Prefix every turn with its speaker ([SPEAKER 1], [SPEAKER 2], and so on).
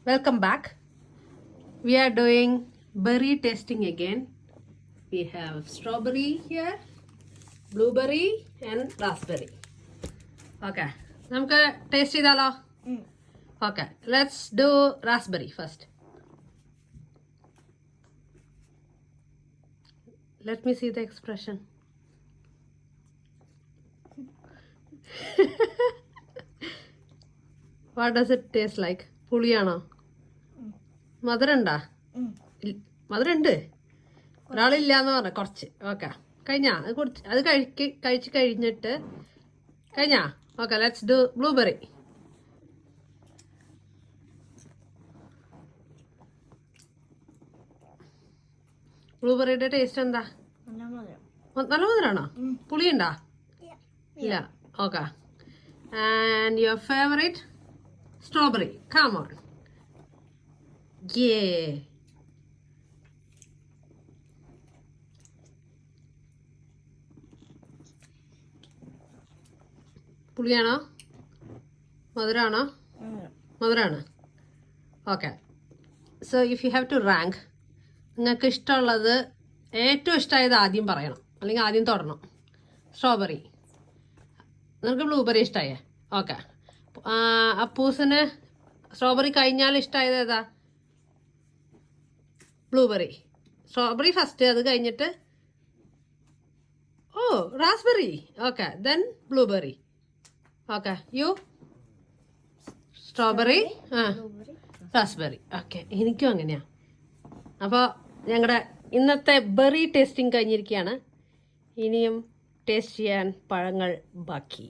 [SPEAKER 1] Welcome back. We are doing berry tasting again. We have strawberry here, blueberry and raspberry. Okay. നമുക്ക് taste ചെയ്താലോ? Okay. Let's do raspberry first. Let me see the expression. What does it taste like? പുളിയാണോ? മധുരണ്ടാ? മധുരണ്ട്. ഒരാളില്ലാന്ന് പറഞ്ഞ കുറച്ച്. Okay. കഴിഞ്ഞാ? അത് കഴിച്ച് കഴിഞ്ഞിട്ട് കഴിഞ്ഞാ? Okay, let's do blueberry. ബ്ലൂബെറിയുടെ ടേസ്റ്റ് എന്താ? നല്ല മധുരാണോ? പുളിയുണ്ടാ? ഇല്ല. Okay. And your favourite? Strawberry. Come on. Yeah. പുളിയാണോ? മധുരാണോ? മധുരാണ്. Okay. So if you have to rank, നിങ്ങൾക്ക് ഇഷ്ടമുള്ളത് ഏറ്റവും ഇഷ്ടമായത് ആദ്യം പറയണം, അല്ലെങ്കിൽ ആദ്യം തുടരണം. സ്ട്രോബെറി. നിങ്ങൾക്ക് ബ്ലൂബെറി ഇഷ്ടമായേ? ഓക്കെ. അപ്പൂസിന് സ്ട്രോബെറി കഴിഞ്ഞാൽ ഇഷ്ടമായത് ഏതാ? ബ്ലൂബെറി. സ്ട്രോബെറി ഫസ്റ്റ്, അത് കഴിഞ്ഞിട്ട് raspberry. Okay, then blueberry. Okay, you? Strawberry, raspberry. Okay, എനിക്കും അങ്ങനെയാ. അപ്പോൾ ഞങ്ങളുടെ ഇന്നത്തെ ബെറി ടേസ്റ്റിംഗ് കഴിഞ്ഞിരിക്കുകയാണ്. ഇനിയും ടേസ്റ്റ് ചെയ്യാൻ പഴങ്ങൾ ബാക്കി.